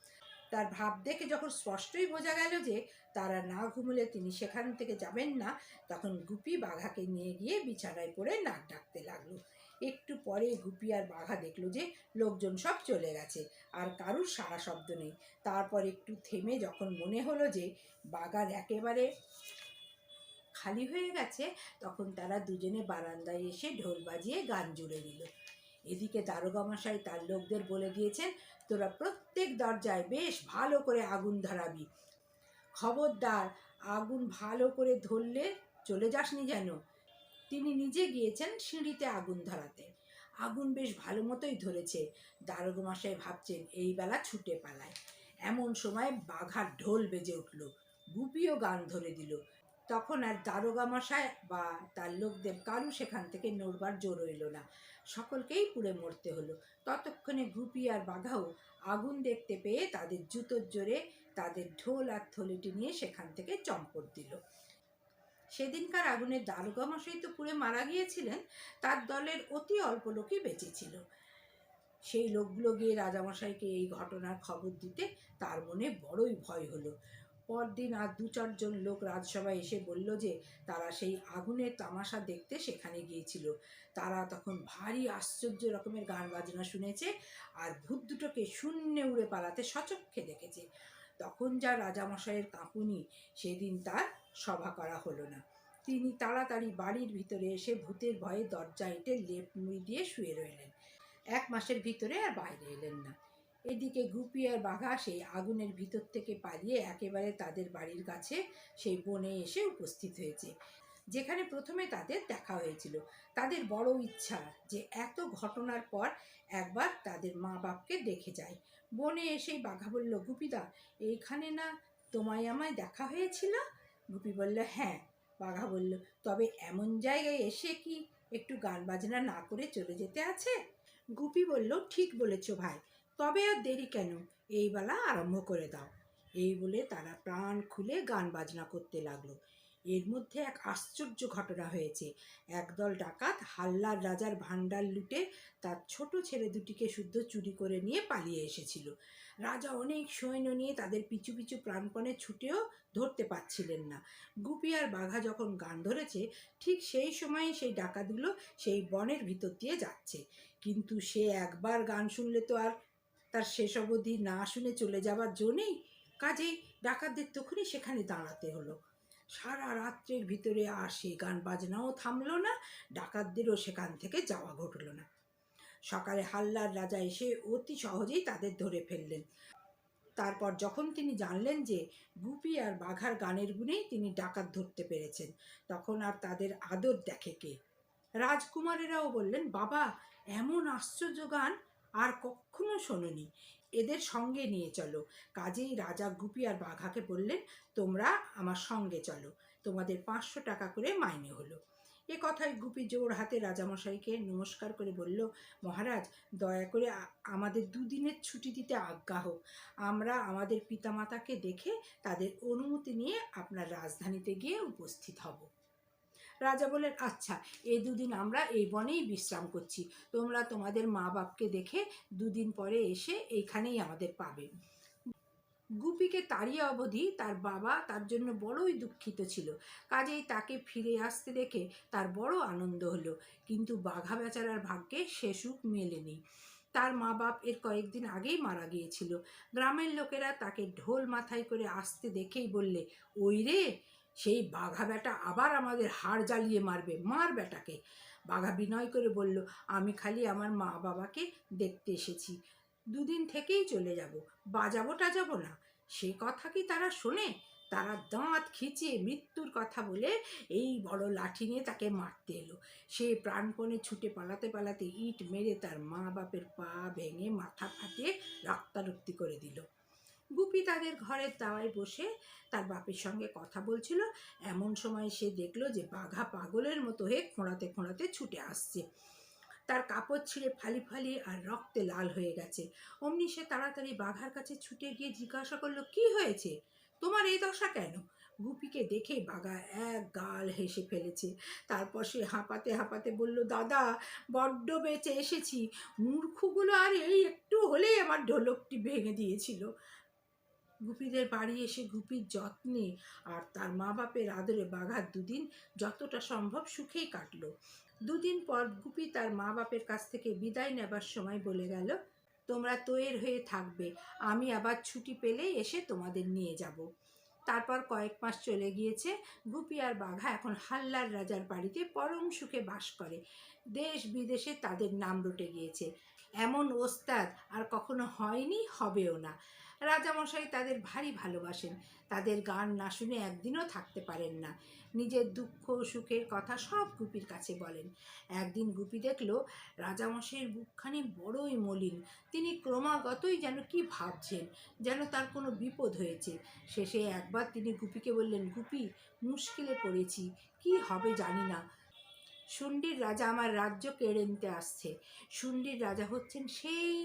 তার ভাব দেখে যখন স্পষ্টই বোঝা গেল যে তারা না ঘুমলে তিনি সেখান থেকে যাবেন না, তখন গুপি বাঘাকে নিয়ে গিয়ে বিছানায় পড়ে নাক ডাকতে লাগলো। একটু পরে গুপি আর বাঘা দেখলো যে লোকজন সব চলে গেছে, আর কারুর সাড়া শব্দ নেই। তারপর একটু থেমে যখন মনে হলো যে বাগান একেবারে খালি হয়ে গেছে, তখন তারা দুজনে বারান্দায় এসে ঢোল বাজিয়ে গান জুড়ে দিল। এদিকে দারোগা মশাই তার লোকদের বলে দিয়েছেন, তোরা প্রত্যেক দরজায় বেশ ভালো করে আগুন ধরাবি। খবরদার, আগুন ভালো করে ধরলে চলে যাসনি যেন। তিনি নিজে গিয়েছেন সিঁড়িতে আগুন ধরাতে। আগুন বেশ ভালো মতোই ধরেছে। দারোগা মশাই ভাবছেন এই বেলা ছুটে পালায়। এমন সময় বাঘার ঢোল বেজে উঠল। গুপিও গান ধরে দিল। তখন আর দারোগা মশাই বা তার লোকদের কারু সেখান থেকে নড়বার জোর রইল না। সকলকেই পুড়ে মরতে হলো। ততক্ষণে গুপি আর বাঘাও আগুন দেখতে পেয়ে তাদের জুতোর জোরে তাদের ঢোল আর থলেটি নিয়ে সেখান থেকে চম্পট দিল। সেদিনকার আগুনে দারোগা মশাই তো পুড়ে মারা গিয়েছিলেন, তার দলের অতি অল্প লোকই বেঁচে ছিল। সেই লোকগুলো গিয়ে রাজামশাইকে এই ঘটনার খবর দিতে তার মনে বড়ই ভয় হলো। পরদিন আর 2-4 জন লোক রাজসভায় এসে বলল যে তারা সেই আগুনের তামাশা দেখতে সেখানে গিয়েছিল। তারা তখন ভারী আশ্চর্য রকমের গান বাজনা শুনেছে আর ভূত দুটোকে শূন্যে উড়ে পালাতে সচক্ষে দেখেছে। তখন যা রাজামশাইয়ের কাঁপুনি, সেদিন তার সভা করা হলো না। তিনি তাড়াতাড়ি বাড়ির ভিতরে এসে ভূতের ভয়ে দরজা এঁটে লেপ মুড়ি দিয়ে শুয়ে রইলেন। 1 মাসের ভিতরে আর বাইরে এলেন না। এদিকে গুপি আর বাঘা সেই আগুনের ভিতর থেকে পালিয়ে একেবারে তাদের বাড়ির কাছে সেই বনে এসে উপস্থিত হয়েছে, যেখানে প্রথমে তাদের দেখা হয়েছিল। তাদের বড় ইচ্ছা যে এত ঘটনার পর একবার তাদের মা বাপকে দেখে যায়। বনে এসেই বাঘা বলল, গুপিদা, এইখানে না তোমায় আমায় দেখা হয়েছিল? গুপি বলল, হ্যাঁ। বাঘা বলল, তবে এমন জায়গায় এসে কি একটু গান বাজনা না করে চলে যেতে আছে? গুপি বলল, ঠিক বলেছ ভাই, তবে আর দেরি কেন, এই বেলা আরম্ভ করে দাও। এই বলে তারা প্রাণ খুলে গান বাজনা করতে লাগলো। এর মধ্যে এক আশ্চর্য ঘটনা হয়েছে। একদল ডাকাত হাল্লার রাজার ভাণ্ডার লুটে তার ছোট ছেলে দুটিকে শুদ্ধ চুরি করে নিয়ে পালিয়ে এসেছিল। রাজা অনেক সৈন্য নিয়ে তাদের পিছু পিছু প্রাণপণে ছুটেও ধরতে পারছিলেন না। গুপি আর বাঘা যখন গান ধরেছে, ঠিক সেই সময় সেই ডাকাতগুলো সেই বনের ভিতর দিয়ে যাচ্ছে। কিন্তু সে একবার গান শুনলে তো আর তার শেষ অবধি না শুনে চলে যাবার জো নেই। কাজেই ডাকাতদের তখনই সেখানে দাঁড়াতে হলো। সারা রাত্রের ভিতরে আর সেই গান বাজনাও থামলো না, ডাকাতদেরও সেখান থেকে যাওয়া ঘটল না। সকালে হাল্লার রাজা এসে অতি সহজেই তাদের ধরে ফেললেন। তারপর যখন তিনি জানলেন যে গুপি আর বাঘার গানের গুণেই তিনি ডাকাত ধরতে পেরেছেন, তখন আর তাদের আদর দেখে কে। রাজকুমারেরাও বললেন, বাবা, এমন আশ্চর্য গান আর কখনো শোনোনি, এদের সঙ্গে নিয়ে চলো। কাজেই রাজা গুপি আর বাঘাকে বললেন, তোমরা আমার সঙ্গে চলো, তোমাদের 500 টাকা করে মাইনে হলো। এ কথায় গুপি জোর হাতে রাজামশাইকে নমস্কার করে বলল, মহারাজ, দয়া করে আমাদের 2 দিনের ছুটি দিতে আজ্ঞা হোক। আমরা আমাদের পিতামাতাকে দেখে তাদের অনুমতি নিয়ে আপনার রাজধানীতে গিয়ে উপস্থিত হব। রাজা বললেন, আচ্ছা, এই 2 দিন আমরা এই বনেই বিশ্রাম করছি। তোমরা তোমাদের মা বাপকে দেখে 2 দিন পরে এসে এইখানেই আমাদের পাবে। গুপিকে তাড়িয়ে অবধি তার বাবা তার জন্য বড়ই দুঃখিত ছিল। কাজেই তাকে ফিরে আসতে দেখে তার বড় আনন্দ হলো। কিন্তু বাঘা বেচারার ভাগ্যে সে সুখ মেলেনি। তার মা বাপ এর কয়েকদিন আগেই মারা গিয়েছিল। গ্রামের লোকেরা তাকে ঢোল মাথায় করে আসতে দেখেই বললে, ওই রে, সেই বাঘা বেটা আবার আমাদের হাড় জ্বালিয়ে মারবে, মার বেটাকে। বাঘা বিনয় করে বলল, আমি খালি আমার মা বাবাকে দেখতে এসেছি, দুদিন থেকেই চলে যাব, বাজাবো টাজাবো না। সে কথা কি তারা শোনে? তারা দাঁত খিচিয়ে মৃত্যুর কথা বলে এই বড় লাঠি নিয়ে তাকে মারতে এলো। সে প্রাণপণে ছুটে পালাতে পালাতে ইট মেরে তার মা বাপের পা ভেঙে মাথা ফাটিয়ে রক্তারক্তি করে দিল। গুপি তাদের ঘরের দাওয়ায় বসে তার বাপের সঙ্গে কথা বলছিল। এমন সময় সে দেখলো যে বাঘা পাগলের মতো হয়ে খোঁড়াতে খোঁড়াতে ছুটে আসছে। তার কাপড় ছিঁড়ে ফালি ফালি আর রক্তে লাল হয়ে গেছে। অমনি সে তাড়াতাড়ি বাঘার কাছে ছুটে গিয়ে জিজ্ঞাসা করলো, কি হয়েছে, তোমার এই দশা কেন? গুপিকে দেখে বাঘা এক গাল হেসে ফেলেছে। তারপর সে হাঁপাতে হাঁপাতে বলল, দাদা, বড্ড বেঁচে এসেছি, মূর্খগুলো আর এই একটু হলেই আমার ঢোলকটি ভেঙে দিয়েছিল। গুপিদের বাড়ি এসে গুপির যত্নে আর তার মা বাপের আদরে বাঘার দুদিন যতটা সম্ভব সুখেই কাটলো। দুদিন পর গুপি তার মা বাপের কাছ থেকে বিদায় নেবার সময় বলে গেল, তোমরা তৈর হয়ে থাকবে, আমি আবার ছুটি পেলেই এসে তোমাদের নিয়ে যাব। তারপর কয়েক মাস চলে গিয়েছে। গুপি আর বাঘা এখন হাল্লার রাজার বাড়িতে পরম সুখে বাস করে। দেশ বিদেশে তাদের নাম রটে গিয়েছে। এমন ওস্তাদ আর কখনো হয়নি, হবেও না। রাজামশাই তাদের ভারী ভালোবাসেন। তাদের গান না শুনে একদিনও থাকতে পারেন না। নিজের দুঃখ সুখের কথা সব গুপির কাছে বলেন। একদিন গুপি দেখল রাজামশাইয়ের বুকখানি বড়ই মলিন। তিনি ক্রমাগতই যেন কি ভাবছেন, যেন তার কোনো বিপদ হয়েছে। শেষে একবার তিনি গুপিকে বললেন, গুপি, মুশকিলে পড়েছি, কি হবে জানি না। শুন্ডির রাজা আমার রাজ্য কেড়ে নিতে আসছে। শুন্ডির রাজা হচ্ছেন সেই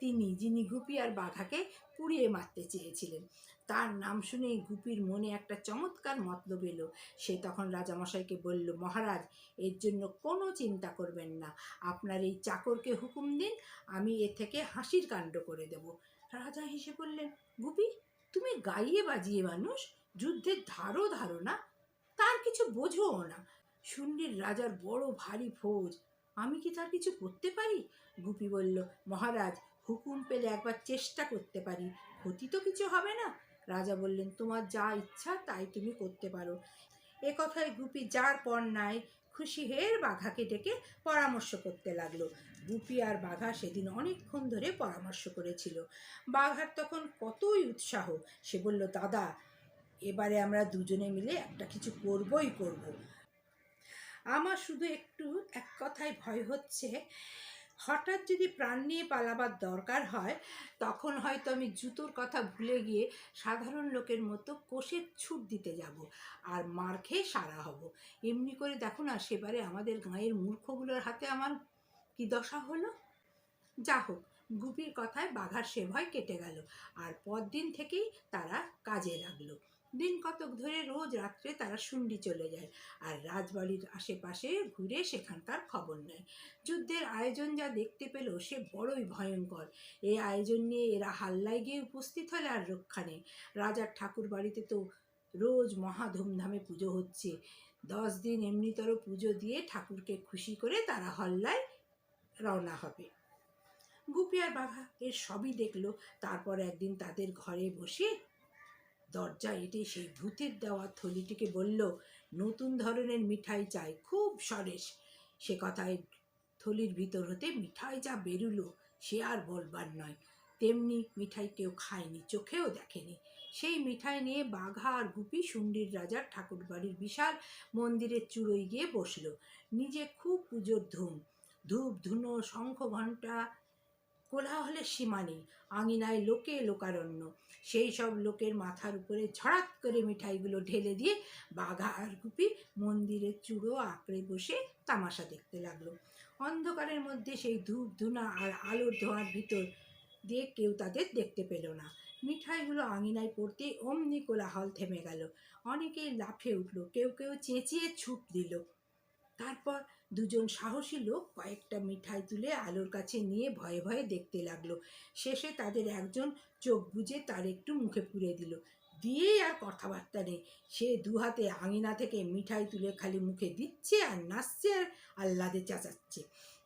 তিনি যিনি গুপি আর বাঘাকে পুড়িয়ে মারতে চেয়েছিলেন। তার নাম শুনে গুপির মনে একটা চমৎকার মতলব এলো। সে তখন রাজামশাইকে বলল, মহারাজ, এর জন্য কোনো চিন্তা করবেন না, আপনার এই চাকরকে হুকুম দিন, আমি এ থেকে হাসির কাণ্ড করে দেব। রাজা হেসে বললেন, গুপি, তুমি গাইয়ে বাজিয়ে মানুষ, যুদ্ধের ধারও ধারো না, তার কিছু বোঝোও না। শুন্ডির রাজার বড় ভারী ফৌজ, আমি কি তার কিছু করতে পারি? গুপি বলল, মহারাজ, হুকুম পেলে একবার চেষ্টা করতে পারি, ক্ষতি তো কিছু হবে না। রাজা বললেন, তোমার যা ইচ্ছা তাই তুমি করতে পারো। এ কথায় গুপি যার পর নাই খুশি হয়ে বাঘাকে ডেকে পরামর্শ করতে লাগলো। গুপি আর বাঘা সেদিন অনেকক্ষণ ধরে পরামর্শ করেছিল। বাঘার তখন কতই উৎসাহ। সে বলল, দাদা, এবারে আমরা দুজনে মিলে একটা কিছু করবই করব। আমার শুধু একটু এক কথায় ভয় হচ্ছে, হঠাৎ যদি প্রাণ নিয়ে পালাবার দরকার হয়, তখন হয়তো আমি জুতোর কথা ভুলে গিয়ে সাধারণ লোকের মতো কোষের ছুট দিতে যাব আর মার খেয়ে সারা হব। এমনি করে দেখো না, সেবারে আমাদের গাঁয়ের মূর্খগুলোর হাতে আমার কি দশা হলো। যা হোক, গুপির কথায় বাঘার সে ভয় কেটে গেল। আর পরদিন থেকেই তারা কাজে লাগলো। দিন কতক ধরে রোজ রাত্রে তারা শুন্ডি চলে যায় আর রাজবাড়ির আশেপাশে ঘুরে সেখানকার খবর নেয়। যুদ্ধের আয়োজন যা দেখতে পেল সে বড়ই ভয়ঙ্কর। এই আয়োজন নিয়ে এরা হাল্লায় গিয়ে উপস্থিত হলে আর রক্ষা নেই। রাজার ঠাকুর বাড়িতে তো রোজ মহা ধুমধামে পুজো হচ্ছে। 10 দিন এমনিতর পুজো দিয়ে ঠাকুরকে খুশি করে তারা হল্লায় রওনা হবে। গুপি আর বাঘা এর সবই দেখলো। তারপর একদিন তাদের ঘরে বসে দরজা এঁটে সেই ভূতের দেওয়া থলিটিকে বলল, নতুন ধরনের মিঠাই চাই, খুব সরেস। সে কথায় থলির ভিতর হতে মিঠাই যা বেরুলো সে আর বলবার নয়। তেমনি মিঠাই কেউ খায়নি, চোখেও দেখেনি। সেই মিঠাই নিয়ে বাঘা আর গুপি শুন্ডির রাজার ঠাকুর বাড়ির বিশাল মন্দিরের চূড়োয় গিয়ে বসলো। নিজে খুব পুজোর ধুম, ধূপ ধুনো শঙ্খ ঘণ্টা, কোলাহলের সীমা নেই। আঙিনায় লোকে লোকারণ্য। সেই সব লোকের মাথার উপরে ঝড়াত করে মিঠাইগুলো ঢেলে দিয়ে বাঘা আর গুপি মন্দিরের চূড়ো আঁকড়ে বসে তামাশা দেখতে লাগলো। অন্ধকারের মধ্যে সেই ধূপ ধুনা আর আলোর ধোঁয়ার ভিতর দিয়ে কেউ তাদের দেখতে পেল না। মিঠাইগুলো আঙিনায় পড়তে অমনি কোলাহল থেমে গেল। অনেকেই লাফে উঠল, কেউ কেউ চেঁচিয়ে ছুট দিল। তারপর দুজন সাহসী লোক কয়েকটা মিঠাই তুলে আলোর কাছে নিয়ে ভয়ে ভয়ে দেখতে লাগলো। শেষে তাদের একজন চোখ বুজে তার একটু মুখে পুরে দিল, দিয়েই আর কথাবার্তা নেই। সে দুহাতে আঙিনা থেকে মিঠাই তুলে খালি মুখে দিচ্ছে আর নাচছে আর আহ্লাদে চেঁচাচ্ছে।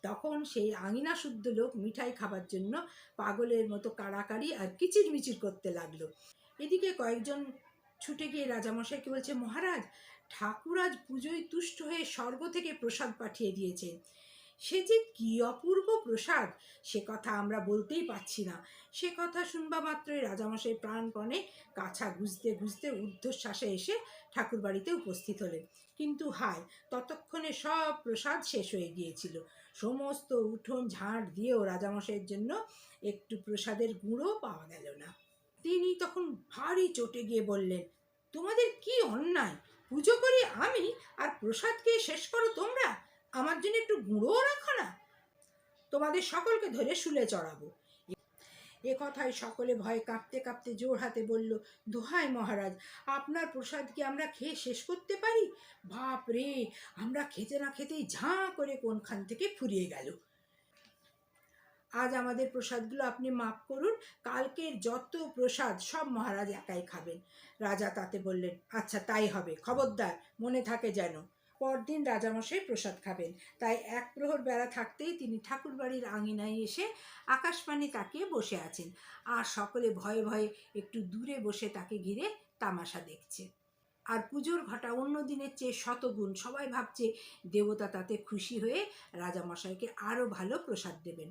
তখন সেই আঙিনা শুদ্ধ লোক মিঠাই খাবার জন্য পাগলের মতো কাড়াকাড়ি আর কিচিরমিচির করতে লাগলো। এদিকে কয়েকজন ছুটে গিয়ে রাজামশাইকে বলছে, মহারাজ, ঠাকুর আজ পুজোয় তুষ্ট হয়ে স্বর্গ থেকে প্রসাদ পাঠিয়ে দিয়েছে। সে যে কি অপূর্ব প্রসাদ, সে কথা আমরা বলতেই পারছি না। সে কথা শুনবা মাত্রই রাজামশাই প্রাণপণে কাছা গুজতে গুজতে ঊর্ধ্বশ্বাসে এসে ঠাকুর বাড়িতে উপস্থিত হলেন। কিন্তু হায়, ততক্ষণে সব প্রসাদ শেষ হয়ে গিয়েছিল। সমস্ত উঠোন ঝাঁট দিয়েও রাজামশাইয়ের জন্য একটু প্রসাদের গুঁড়ো পাওয়া গেল না। তিনি তখন ভারী চটে গিয়ে বললেন, তোমাদের কি অন্যায়! পুজো করি আমি, আর প্রসাদ খেয়ে শেষ করো তোমরা। আমার জন্য একটু গুঁড়োও রাখো না? তোমাদের সকলকে ধরে শুলে চড়াবো। এ কথায় সকলে ভয়ে কাঁপতে কাঁপতে জোর হাতে বলল, দোহাই মহারাজ, আপনার প্রসাদ কি আমরা খেয়ে শেষ করতে পারি? বাপ রে, আমরা খেতে না খেতেই ঝাঁ করে কোনখান থেকে ফুরিয়ে গেল। আজ আমাদের প্রসাদগুলো আপনি মাফ করুন, কালকের যত প্রসাদ সব মহারাজ একাই খাবেন। রাজা তাতে বললেন, আচ্ছা তাই হবে, খবরদার মনে থাকে যেন। পরদিন রাজামশাই প্রসাদ খাবেন, তাই এক প্রহর বেলা থাকতেই তিনি ঠাকুর বাড়ির আঙিনায় এসে আকাশপানে তাকিয়ে বসে আছেন, আর সকলে ভয়ে ভয়ে একটু দূরে বসে তাকে ঘিরে তামাশা দেখছে। আর পুজোর ঘটা অন্য দিনের চেয়ে শতগুণ। সবাই ভাবছে দেবতা তাতে খুশি হয়ে রাজামশাইকে আরও ভালো প্রসাদ দেবেন।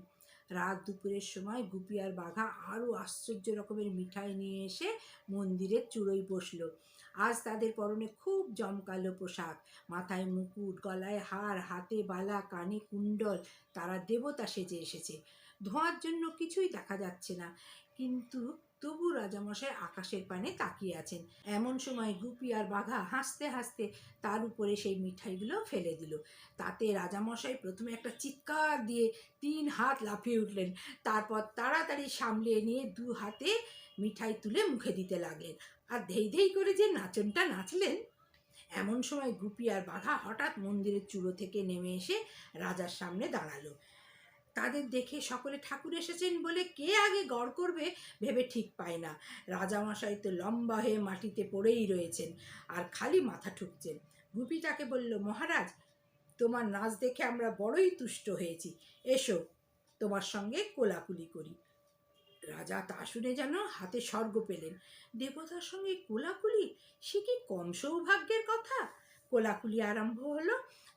রাত দুপুরের সময় গুপি আর বাঘা আরও আশ্চর্য রকমের মিঠাই নিয়ে এসে মন্দিরের চূড়োয় বসল। আজ তাদের পরনে খুব জমকালো পোশাক, মাথায় মুকুট, গলায় হার, হাতে বালা, কানে কুণ্ডল। তারা দেবতা সেজে এসেছে। ধোঁয়ার জন্য কিছুই দেখা যাচ্ছে না, কিন্তু তবু রাজামশাই আকাশের পানে তাকিয়ে আছেন। এমন সময় গুপি আর বাঘা হাসতে হাসতে তার উপরে সেই মিঠাইগুলো ফেলে দিল। তাতে রাজামশাই প্রথমে একটা চিৎকার দিয়ে 3 হাত লাফিয়ে উঠলেন, তারপর তাড়াতাড়ি সামলিয়ে নিয়ে 2 হাতে মিঠাই তুলে মুখে দিতে লাগলেন, আর ধেই ধেই করে যে নাচনটা নাচলেন। এমন সময় গুপি আর বাঘা হঠাৎ মন্দিরের চূড়ো থেকে নেমে এসে রাজার সামনে দাঁড়ালো। তাদের দেখে সকলে ঠাকুর এসেছেন বলে কে আগে গড় করবে ভেবে ঠিক পায় না। রাজামশাই তো লম্বা হয়ে মাটিতে পড়েই রয়েছেন আর খালি মাথা ঠুকছেন। গুপি তাকে বলল, মহারাজ, তোমার নাচ দেখে আমরা বড়ই তুষ্ট হয়েছি, এসো তোমার সঙ্গে কোলাকুলি করি। রাজা তা শুনে যেন হাতে স্বর্গ পেলেন। দেবতার সঙ্গে কোলাকুলি, সে কি কম সৌভাগ্যের কথা! কোলাকুলি আরম্ভ হলো।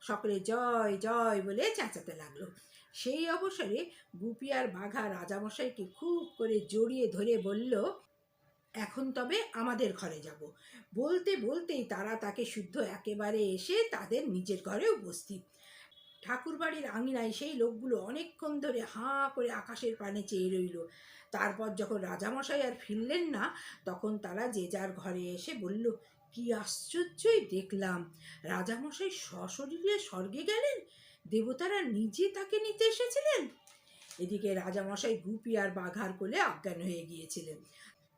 সকলে জয় জয় বলে চেঁচাতে লাগলো। সেই অবসরে গুপি আর বাঘা রাজামশাইকে খুব করে জড়িয়ে ধরে বলল, এখন তবে আমাদের ঘরে যাব। বলতে বলতেই তারা তাকে শুদ্ধ একেবারে এসে তাদের নিজের ঘরে উপস্থিত। ঠাকুর বাড়ির আঙিনায় সেই লোকগুলো অনেকক্ষণ ধরে হাঁ করে আকাশের পানে চেয়ে রইল। তারপর যখন রাজামশাই আর ফিরলেন না, তখন তারা যে যার ঘরে এসে বলল, কি আশ্চর্যই দেখলাম! রাজামশাই সশরীরে স্বর্গে গেলেন, দেবতারা নিজে তাকে নিতে এসেছিলেন। এদিকে রাজামশাই গুপি আর বাঘার কোলে অজ্ঞান হয়ে গিয়েছিলেন।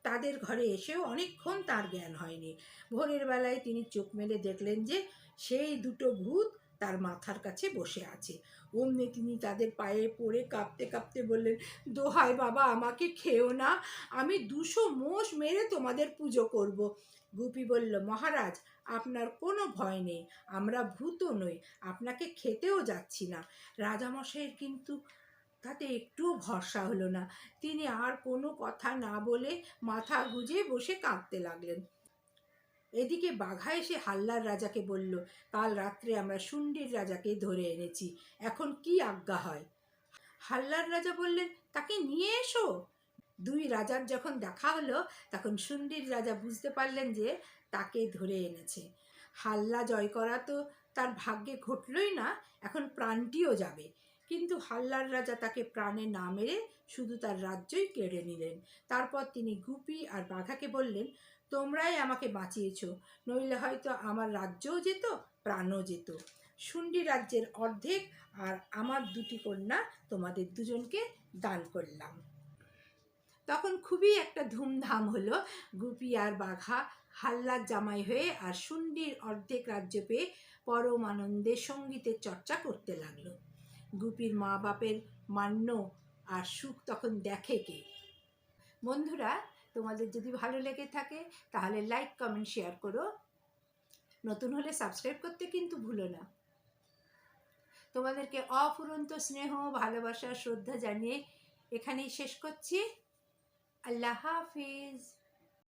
তাদের ঘরে এসেও অনেকক্ষণ তার জ্ঞান হয়নি। ভোরের বেলায় তিনি চোখ মেলে দেখলেন যে সেই 2টো ভূত তার মাথার কাছে বসে আছে। অমনি তিনি তাদের পায়ে পড়ে কাঁপতে কাঁপতে বললেন, দোহাই বাবা, আমাকে খেও না, আমি 200 মোষ মেরে তোমাদের পুজো করব। গুপি বলল, মহারাজ, আপনার কোনো ভয় নেই, আমরা ভূতও নই, আপনাকে খেতেও যাচ্ছি না। রাজামশাইয়ের কিন্তু তাতে একটুও ভরসা হলো না। তিনি আর কোনো কথা না বলে মাথা গুজে বসে কাঁদতে লাগলেন। এদিকে বাঘা এসে হাল্লার রাজাকে বলল, কাল রাত্রে আমরা শুন্ডির রাজাকে ধরে এনেছি, এখন কি আজ্ঞা হয়? হাল্লার রাজা বললেন, তাকে নিয়ে এসো। 2 রাজার যখন দেখা হলো, তখন শুন্ডির রাজা বুঝতে পারলেন যে তাকে ধরে এনেছে। হাল্লা জয় করা তো তার ভাগ্যে ঘটলই না, এখন প্রাণটিও যাবে। কিন্তু হাল্লার রাজা তাকে প্রাণে না মেরে শুধু তার রাজ্যই কেড়ে নিলেন। তারপর তিনি গুপি আর বাঘাকে বললেন, তোমরাই আমাকে বাঁচিয়েছ, নইলে হয়তো আমার রাজ্যও যেত, প্রাণও যেত। শুন্ডি রাজ্যের অর্ধেক আর আমার 2টি কন্যা তোমাদের দুজনকে দান করলাম। তখন খুবই একটা ধুমধাম হলো। গুপি আর বাঘা হাল্লার জামাই হয়ে আর শুন্ডির অর্ধেক রাজ্য পেয়ে পরম আনন্দে সঙ্গীতের চর্চা করতে লাগলো। গুপির মা বাপের মান্য আর সুখ তখন দেখে কে? বন্ধুরা, তোমাদের যদি ভালো লেগে থাকে তাহলে লাইক, কমেন্ট, শেয়ার করো। নতুন হলে সাবস্ক্রাইব করতে কিন্তু ভুলো না। তোমাদেরকে অফুরন্ত স্নেহ, ভালোবাসা, শ্রদ্ধা জানিয়ে এখানেই শেষ করছি। আল্লাহ হাফিজ।